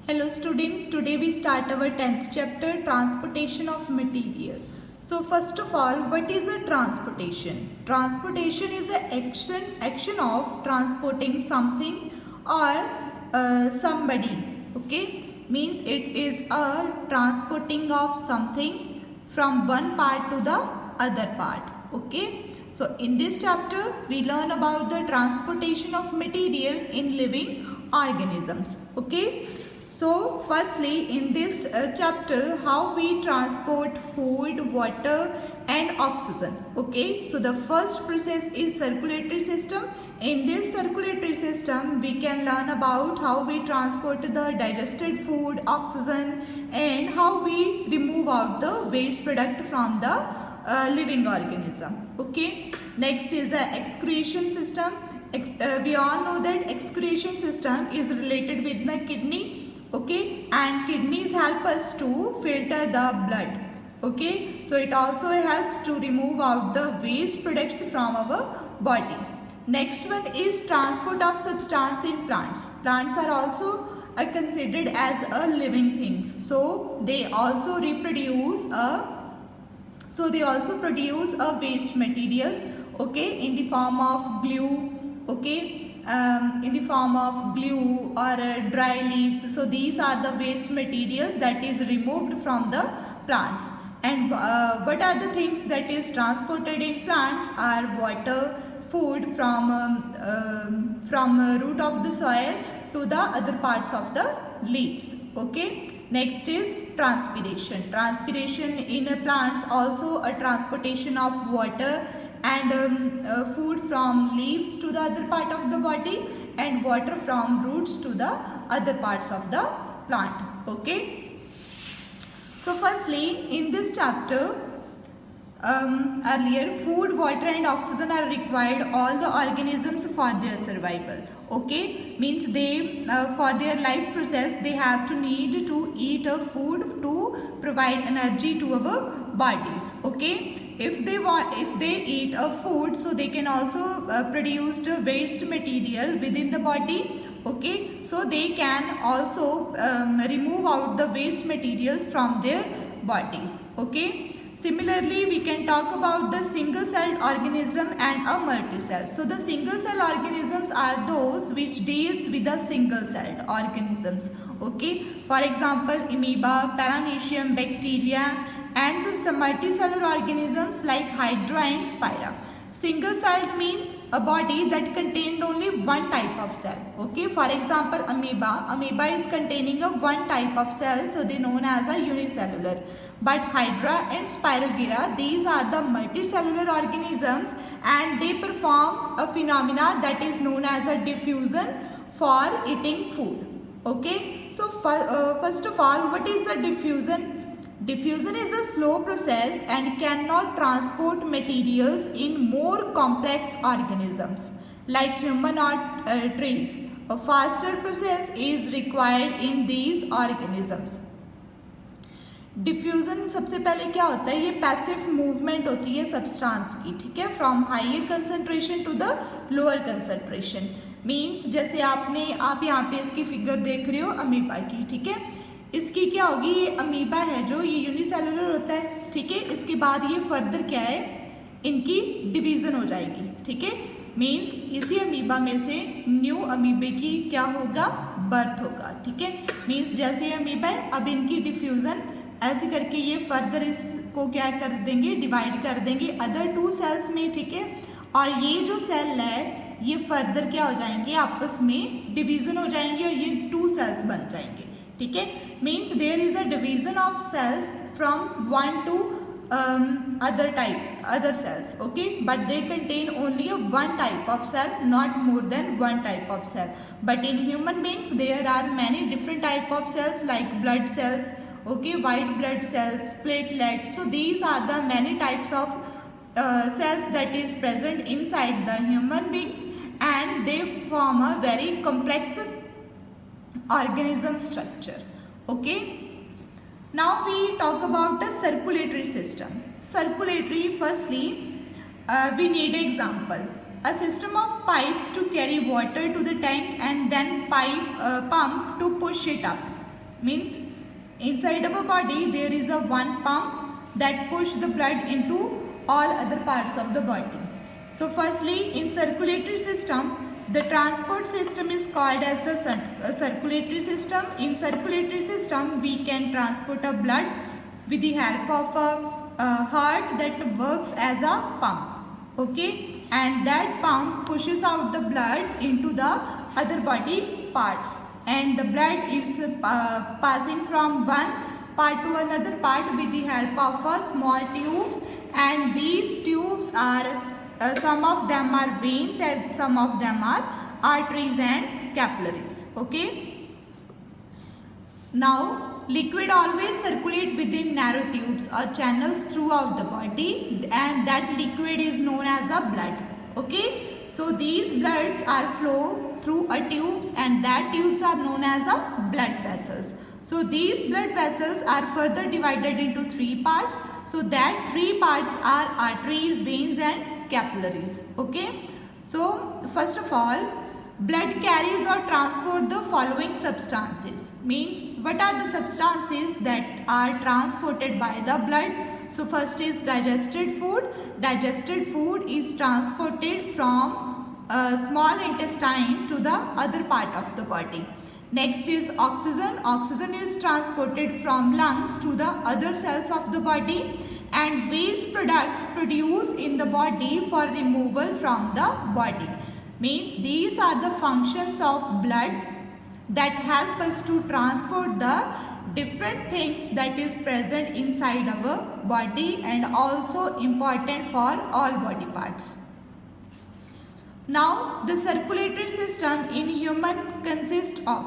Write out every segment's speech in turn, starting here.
Hello students, today we start our 10th chapter, transportation of material. So first of all, what is a transportation? Transportation is an action of transporting something or somebody. Okay, means it is a transporting of something from one part to the other part. Okay, so in this chapter we learn about the transportation of material in living organisms. Okay, so firstly in this chapter, how we transport food, water and oxygen. Okay, so the first process is circulatory system. In this circulatory system we can learn about how we transport the digested food, oxygen, and how we remove out the waste product from the living organism. Okay, next is the excretion system. We all know that excretion system is related with the kidney. Okay, and kidneys help us to filter the blood. Okay, so it also helps to remove out the waste products from our body. Next one is transport of substance in plants. Plants are also considered as a living things, so they also produce a waste materials. Okay, in the form of glue. Okay, in the form of glue or dry leaves. So these are the waste materials that is removed from the plants. And what are the things that is transported in plants are water, food from root of the soil to the other parts of the leaves. Okay, next is transpiration. Transpiration in plants also a transportation of water and food from leaves to the other part of the body and water from roots to the other parts of the plant. Okay, so firstly in this chapter, earlier, food, water and oxygen are required all the organisms for their survival. Okay, means they for their life process they have to need to eat a food to provide energy to our bodies. Okay, if they eat a food, so they can also produce the waste material within the body. Okay, so they can also remove out the waste materials from their bodies. Okay, similarly, we can talk about the single-celled organism and a multi-cell. So the single-cell organisms are those which deals with the single-celled organisms. Okay, for example, amoeba, paramecium, bacteria, and the multicellular organisms like Hydra and Spira. Single-celled means a body that contained only one type of cell. Okay, for example, amoeba. Amoeba is containing a one type of cell, so they are known as a unicellular. But Hydra and Spirogyra, these are the multicellular organisms and they perform a phenomena that is known as a diffusion for eating food. Okay, so first of all, what is a diffusion? Diffusion is a slow process and cannot transport materials in more complex organisms like human or trees. A faster process is required in these organisms. Diffusion सबसे पहले क्या होता है, ये passive movement होती है substance की, ठीक है, from higher concentration to the lower concentration. Means जैसे आप यहाँ पे इसकी फिगर देख रहे हो अमीबा की, ठीक है, इसकी क्या होगी, ये अमीबा है जो ये यूनिसेलुलर होता है, ठीक है, इसके बाद ये फर्दर क्या है, इनकी डिवीज़न हो जाएगी. ठीक है, मींस इसी अमीबा में से न्यू अमीबे की क्या होगा, बर्थ होगा. ठीक है, मींस जैसे ये अमीबा है अब इनकी डिफ्यूज़न ऐसे करके ये फर्दर इसको क्या कर देंगे, डिवाइड कर देंगे अदर टू सेल्स में. ठीक है, और ये जो सेल है ये फर्दर क्या हो जाएंगे, आपस में डिवीज़न हो जाएंगे और ये टू सेल्स बन जाएंगे. ठीक है, means there is a division of cells from one to other cells. Okay, but they contain only a one type of cell, not more than one type of cell. But in human beings there are many different type of cells like blood cells, okay, white blood cells, platelets. So these are the many types of cells that is present inside the human beings and they form a very complex organism structure. Okay, now we talk about the circulatory system. Circulatory, firstly we need an example. A system of pipes to carry water to the tank and then pump to push it up. Means inside our body there is a one pump that push the blood into all other parts of the body. So firstly, in circulatory system, the transport system is called as the circulatory system. In circulatory system, we can transport a blood with the help of a heart that works as a pump. Okay, and that pump pushes out the blood into the other body parts, and the blood is passing from one part to another part with the help of small tubes, and these tubes are some of them are veins and some of them are arteries and capillaries. Okay. Now liquid always circulate within narrow tubes or channels throughout the body, and that liquid is known as a blood. Okay. So these bloods are flow through a tubes, and that tubes are known as a blood vessels. So these blood vessels are further divided into three parts. So that three parts are arteries, veins and capillaries. Okay. So first of all, blood carries or transport the following substances. Means what are the substances that are transported by the blood? So first is digested food. Digested food is transported from small intestine to the other part of the body. Next is oxygen. Oxygen is transported from lungs to the other cells of the body, and waste products produced in the body for removal from the body. Means these are the functions of blood that help us to transport the different things that is present inside our body and also important for all body parts. Now the circulatory system in human consists of,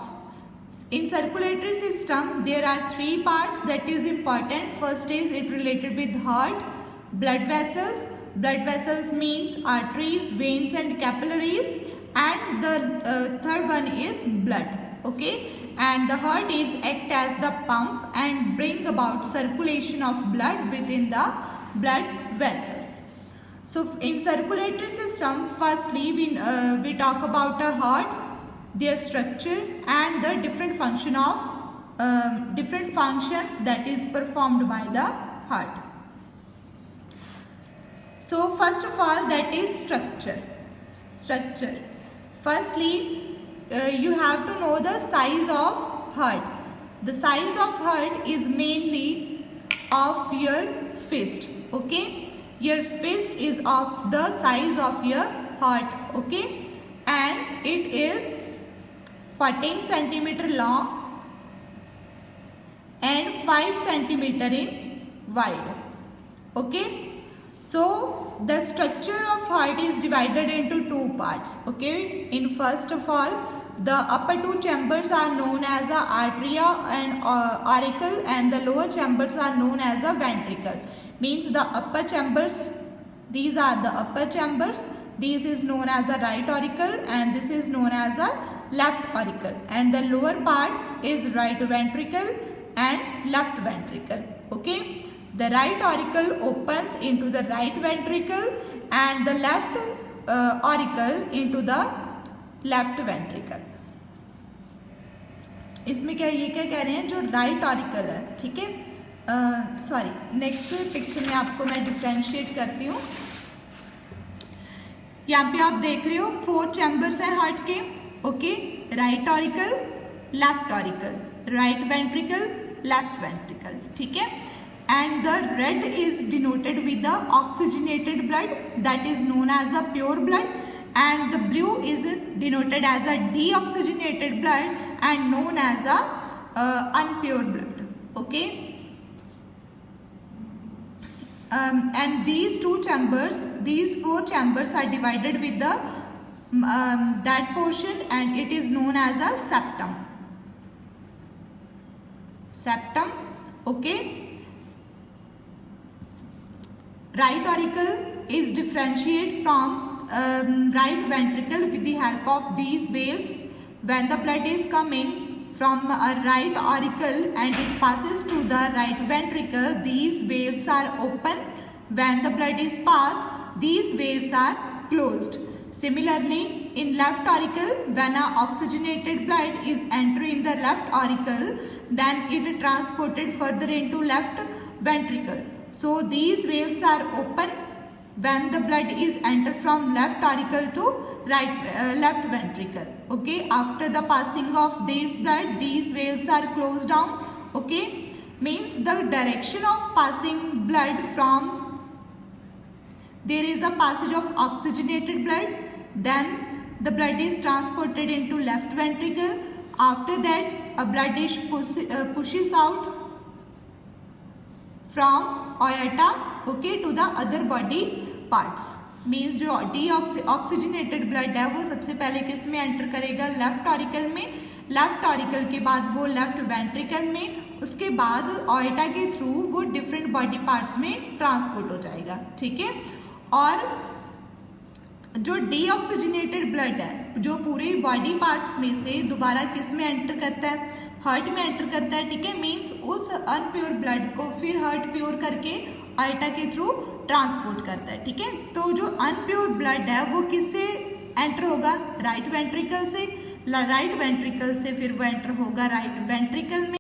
in circulatory system there are three parts that is important. First is it related with heart, blood vessels. Blood vessels means arteries, veins and capillaries, and the third one is blood. Okay, and the heart is act as the pump and bring about circulation of blood within the blood vessels. So in circulatory system, firstly we talk about a heart, their structure and the different function of different functions that is performed by the heart. So first of all, that is structure. Firstly, you have to know the size of heart. The size of heart is mainly of your fist. Okay, your fist is of the size of your heart. Okay, and it is 14 centimeter long and 5 centimeter in wide. Okay. So the structure of heart is divided into two parts. Okay, in first of all, the upper two chambers are known as a arteria and auricle, and the lower chambers are known as a ventricle. Means the upper chambers, these are the upper chambers. This is known as a right auricle and this is known as a left auricle, and the lower part is right ventricle and left ventricle. Okay. The right auricle opens into the right ventricle and the left auricle into the left ventricle. इसमें क्या ये क्या कह रहे हैं, जो right auricle है, ठीक है, सॉरी नेक्स्ट पिक्चर में आपको मैं डिफ्रेंशिएट करती हूँ. यहाँ पे आप देख रहे हो 4 चैम्बर्स हैं हार्ट के. Okay, right auricle, left auricle, right ventricle, left ventricle. ठीक है, and the red is denoted with the oxygenated blood, that is known as a pure blood, and the blue is denoted as a deoxygenated blood and known as a unpure blood. Okay, and these two chambers, these 4 chambers are divided with the that portion, and it is known as a septum. Septum. Okay. Right auricle is differentiated from right ventricle with the help of these valves. When the blood is coming from a right auricle and it passes to the right ventricle, these valves are open. When the blood is passed, these valves are closed. Similarly, in left auricle, when a oxygenated blood is entering the left auricle, then it is transported further into left ventricle. So these valves are open when the blood is entered from left auricle to left ventricle. Okay, after the passing of this blood, these valves are closed down. Okay, means the direction of passing blood from, there is a passage of oxygenated blood, then the blood is transported into left ventricle. After that, a blood is pushes out from aorta, okay, to the other body parts. Means जो oxygenated blood है वो सबसे पहले किस में enter करेगा, left auricle में, left auricle के बाद वो लेफ्ट वेंट्रिकल में, उसके बाद ऑर्टा के थ्रू वो डिफरेंट बॉडी पार्ट्स में ट्रांसपोर्ट हो जाएगा, ठीक है। और जो डीऑक्सीजनेटेड ब्लड है जो पूरे बॉडी पार्ट्स में से दोबारा किस में एंटर करता है, हार्ट में एंटर करता है, ठीक है। मीन्स उस अनप्योर ब्लड को फिर हार्ट प्योर करके अल्टा के थ्रू ट्रांसपोर्ट करता है, ठीक है। तो जो अनप्योर ब्लड है वो किससे एंटर होगा, राइट वेंट्रिकल से, राइट वेंट्रिकल से फिर वो एंटर होगा राइट वेंट्रिकल में।